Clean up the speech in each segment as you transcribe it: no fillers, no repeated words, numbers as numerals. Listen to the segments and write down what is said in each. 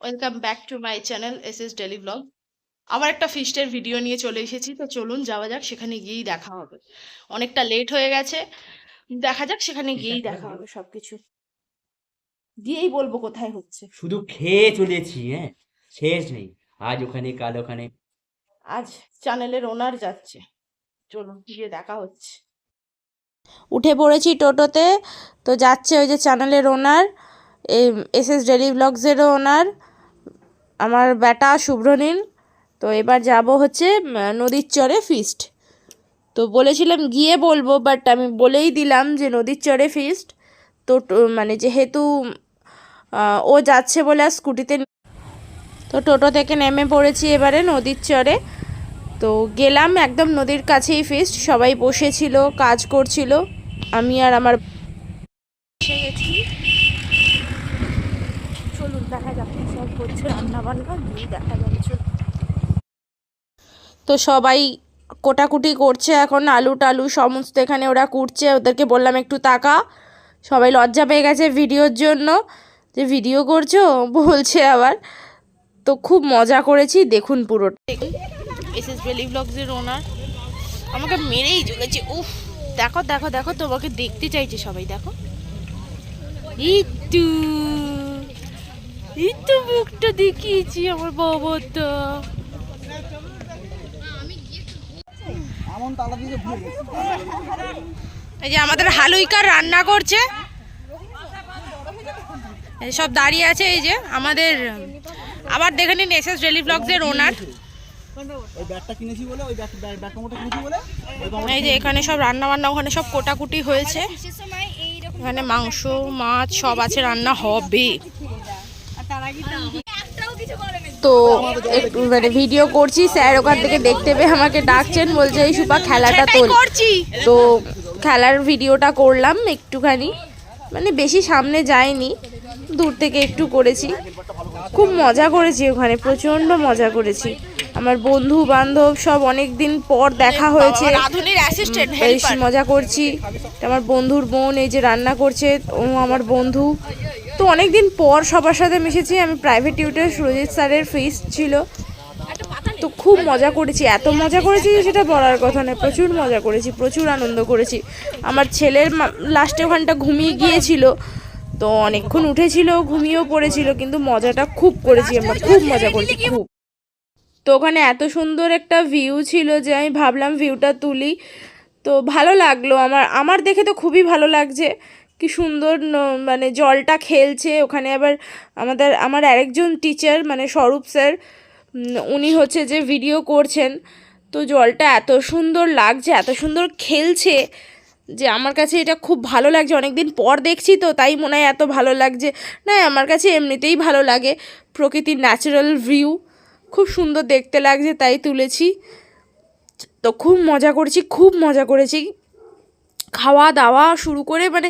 Welcome back to my channel S daily blog. আবার একটা ফিস্টের video নিয়ে চলে এসেছি, তো চলুন যাওয়া যাক, সেখানে গিয়েই দেখা হবে। অনেকটা লেট হয়ে গেছে, দেখা যাক সেখানে গিয়েই দেখা হবে। সবকিছু গিয়েই বলবো কোথায় হচ্ছে। শুধু খেয়ে চলেছি, হ্যাঁ, শেষ নেই। আজ ওখানে, কাল ওখানে। আজ চ্যানেলের ওনার যাচ্ছে, চলুন গিয়ে দেখা হচ্ছে। উঠে পড়েছি টোটোতে, তো যাচ্ছে ওই যে চ্যানেলের ওনার, এস ডেলি ব্লগসেরও ওনার, আমার বেটা শুভ্রনীল। তো এবার যাব হচ্ছে নদীর চরে ফিস্ট। তো বলেছিলাম গিয়ে বলবো, বাট আমি বলেই দিলাম যে নদীর চরে ফিস্ট। তো মানে যেহেতু ও যাচ্ছে বলে আর স্কুটিতে, তো টোটো থেকে নেমে পড়েছি এবারে নদীর চরে। তো গেলাম, একদম নদীর কাছেই ফিস্ট, সবাই বসেছিল, কাজ করছিল, আমি আর আমার বসে গেছি। চলুন দেখা যাক সব হচ্ছে, রান্না বান্না গিয়ে দেখা যাবে। চলুন। তো সবাই কোটাকুটি করছে এখন, আলু টালু সমস্ত এখানে ওরা কুটছে। ওদেরকে বললাম একটু তাকা, সবাই লজ্জা পেয়ে গেছে ভিডিওর জন্য, যে ভিডিও করছো বলছে আবার। তো খুব মজা করেছি, দেখুন পুরোটা। এস ডেলি ব্লগসের ওনার আমাকে মেরেই চলেছে। উফ, দেখো দেখো দেখো, তোমাকে দেখতে চাইছে সবাই, দেখো। ইটু ইটু মুখটা দেখিয়েছি আমার বাবাটা। এই যে আমাদের হালুইকার রান্না করছে, সব দাঁড়িয়ে আছে। এই যে আমাদের, আবার দেখে নিন এস ডেলি ব্লগসের ওনার। এই যে এখানে সব রান্না বান্না, ওখানে সব কোটাকুটি হয়েছে, এখানে মাংস মাছ সব আছে, রান্না হবে। তো একটু মানে ভিডিও করছি, স্যার ওখান থেকে দেখতে পেয়ে আমাকে ডাকছেন, বলছে এই সুপা খেলাটা তোল। তো খেলার ভিডিওটা করলাম একটুখানি, মানে বেশি সামনে যাইনি, দূর থেকে একটু করেছি। খুব মজা করেছি ওখানে, প্রচণ্ড মজা করেছি। আমার বন্ধু বান্ধব সব অনেক দিন পর দেখা হয়েছে, বেশ মজা করছি। আমার বন্ধুর বোন এই যে রান্না করছে, ও আমার বন্ধু। তো অনেক দিন পর সবার সাথে মিশেছি। আমি প্রাইভেট টিউটর সুরজিৎ স্যারের ফিস্ট ছিল, তো খুব মজা করেছি, এত মজা করেছি যে সেটা বলার কথা নয়। প্রচুর মজা করেছি, প্রচুর আনন্দ করেছি। আমার ছেলের লাস্টে ওখানটা ঘুমিয়ে গিয়েছিল, তো অনেকক্ষণ উঠেছিল, ঘুমিয়েও পড়েছিল, কিন্তু মজাটা খুব করেছি আমরা, খুব মজা করেছি খুব। তো ওখানে এত সুন্দর একটা ভিউ ছিল যে আমি ভাবলাম ভিউটা তুলি। তো ভালো লাগলো, আমার দেখে তো খুবই ভালো লাগছে, কি সুন্দর মানে জলটা খেলছে ওখানে। আবার আমার আরেকজন টিচার মানে স্বরূপ স্যার, উনি হচ্ছে যে ভিডিও করছেন। তো জলটা এত সুন্দর লাগছে, এত সুন্দর খেলছে, যে আমার কাছে এটা খুব ভালো লাগছে। অনেক দিন পর দেখছি, তো তাই মনে হয় এত ভালো লাগছে। না, আমার কাছে এমনিতেই ভালো লাগে, প্রকৃতির ন্যাচারাল ভিউ খুব সুন্দর দেখতে লাগছে, তাই তুলেছি। তো খুব মজা করেছি, খুব মজা করেছি, খাওয়া দাওয়া শুরু করে, মানে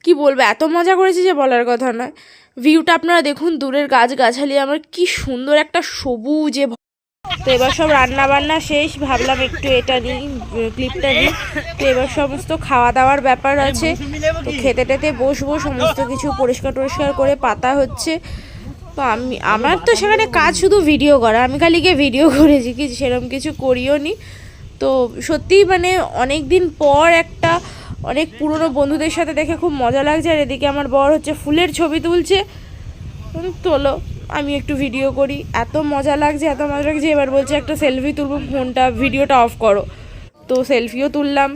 কি বলবো, এত মজা করেছি যে বলার কথা নয়। ভিউটা আপনারা দেখুন, দূরের গাছগাছালি আমার কি সুন্দর একটা সবুজে। তো এবার সব রান্না বান্না শেষ, ভাবলাম একটু এটা নিই, ক্লিপটা নিই। তো এবার সমস্ত খাওয়া দাওয়ার ব্যাপার আছে, তো খেতে টেতে বসবো, সমস্ত কিছু পরিষ্কার টরিষ্কার করে পাতা হচ্ছে। তো আমার তো সেখানে কাজ শুধু ভিডিও করা, আমি খালি গিয়ে ভিডিও করেছি, কি সেরকম কিছু করিও নি। তো সত্যিই মানে অনেক দিন পর একটা অনেক পুরনো বন্ধুদের সাথে দেখে খুব মজা লাগছে। আর এদিকে আমার বর হচ্ছে ফুলের ছবি তুলছে, তোলো আমি একটু ভিডিও করি, এত মজা লাগছে, এত মজা লাগছে। এবার বলছে একটা সেলফি তুলবো, ফোনটা ভিডিওটা অফ করো। তো সেলফিও তুললাম।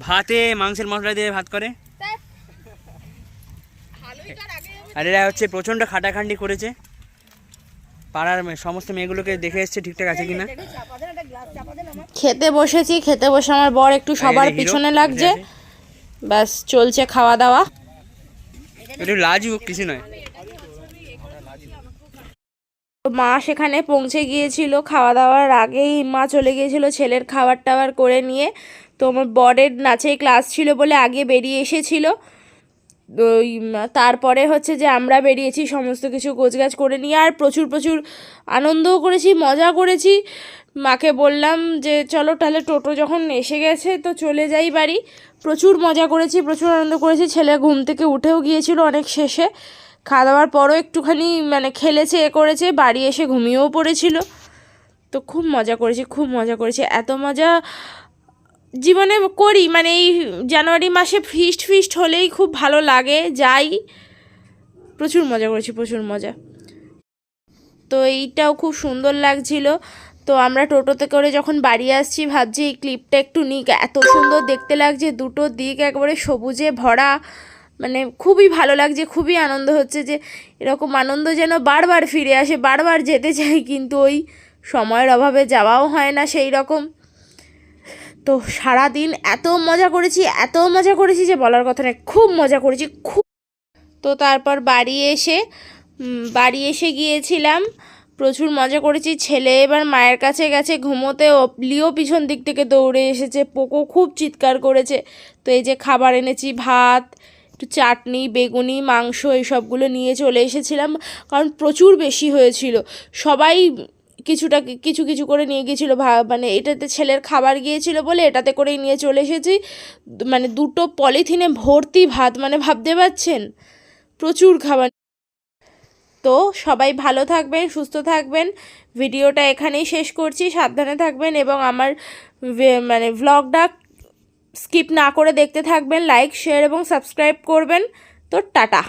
ভাতে মাংসের মশলা দিয়ে ভাত করে, আর এরা হচ্ছে প্রচণ্ড খাটাখান্ডি করেছে, পাড়ার সমস্ত মেয়েগুলোকে দেখে এসছে ঠিকঠাক আছে কিনা। খেতে বসেছি, খেতে বসে আমার বর একটু সবার পিছনে লাগছে, ব্যাস চলছে খাওয়া দাওয়া। একটু লাজুক, কিছু নয়। মা সেখানে পৌঁছে গিয়েছিল, খাওয়া দাওয়ার আগেই মা চলে গিয়েছিল ছেলের খাবার টাবার করে নিয়ে। তো আমার বরের নাচের ক্লাস ছিল বলে আগে বেরিয়ে এসেছিল। ওই তারপরে হচ্ছে যে আমরা বেরিয়েছি সমস্ত কিছু গোছগাছ করে নিয়ে, আর প্রচুর প্রচুর আনন্দও করেছি, মজা করেছি। মাকে বললাম যে চলো তাহলে, টোটো যখন এসে গেছে তো চলে যাই বাড়ি। প্রচুর মজা করেছি, প্রচুর আনন্দ করেছি। ছেলে ঘুম থেকে উঠেও গিয়েছিল অনেক শেষে, খাওয়া দাওয়ার পরও একটুখানি মানে খেলেছে, করেছে, বাড়ি এসে ঘুমিয়েও পড়েছিল। তো খুব মজা করেছি, খুব মজা করেছি। এত মজা জীবনে করি, মানে এই জানুয়ারি মাসে ফিস্ট হলেই খুব ভালো লাগে, যাই। প্রচুর মজা করেছি, প্রচুর মজা। তো এইটাও খুব সুন্দর লাগছিল। তো আমরা টোটোতে করে যখন বাড়ি আসছি ভাবছি এই ক্লিপটা একটু নিক, এত সুন্দর দেখতে লাগছে, দুটো দিক একবারে সবুজে ভরা, মানে খুবই ভালো লাগছে, খুবই আনন্দ হচ্ছে যে এরকম আনন্দ যেন বারবার ফিরে আসে, বারবার যেতে চাই, কিন্তু ওই সময়ের অভাবে যাওয়াও হয় না সেই রকম। তো সারাদিন এত মজা করেছি যে বলার কথা নয়, খুব মজা করেছি, খুব। তো তারপর বাড়ি এসে গিয়েছিলাম, প্রচুর মজা করেছি। ছেলে এবার মায়ের কাছে গেছে ঘুমোতে, লিও পিছন দিক থেকে দৌড়ে এসেছে, পোকো খুব চিৎকার করেছে। তো এই যে খাবার এনেছি, ভাত, একটু চাটনি, বেগুনি, মাংস, এইসবগুলো নিয়ে চলে এসেছিলাম, কারণ প্রচুর বেশি হয়েছিল। সবাই কিছু কিছু করে নিয়ে গিয়েছিলো, মানে এটাতে ছেলের খাবার গিয়েছিল বলে এটাতে করেই নিয়ে চলে এসেছি। মানে 2টো পলিথিনে ভর্তি ভাত, মানে ভাবতে পারছেন, প্রচুর খাবার। তো সবাই ভালো থাকবেন, সুস্থ থাকবেন। ভিডিওটা এখানেই শেষ করছি, সাবধানে থাকবেন এবং আমার মানে ভ্লগটা স্কিপ না করে দেখতে থাকবেন, লাইক, শেয়ার এবং সাবস্ক্রাইব করবেন। তো টাটা।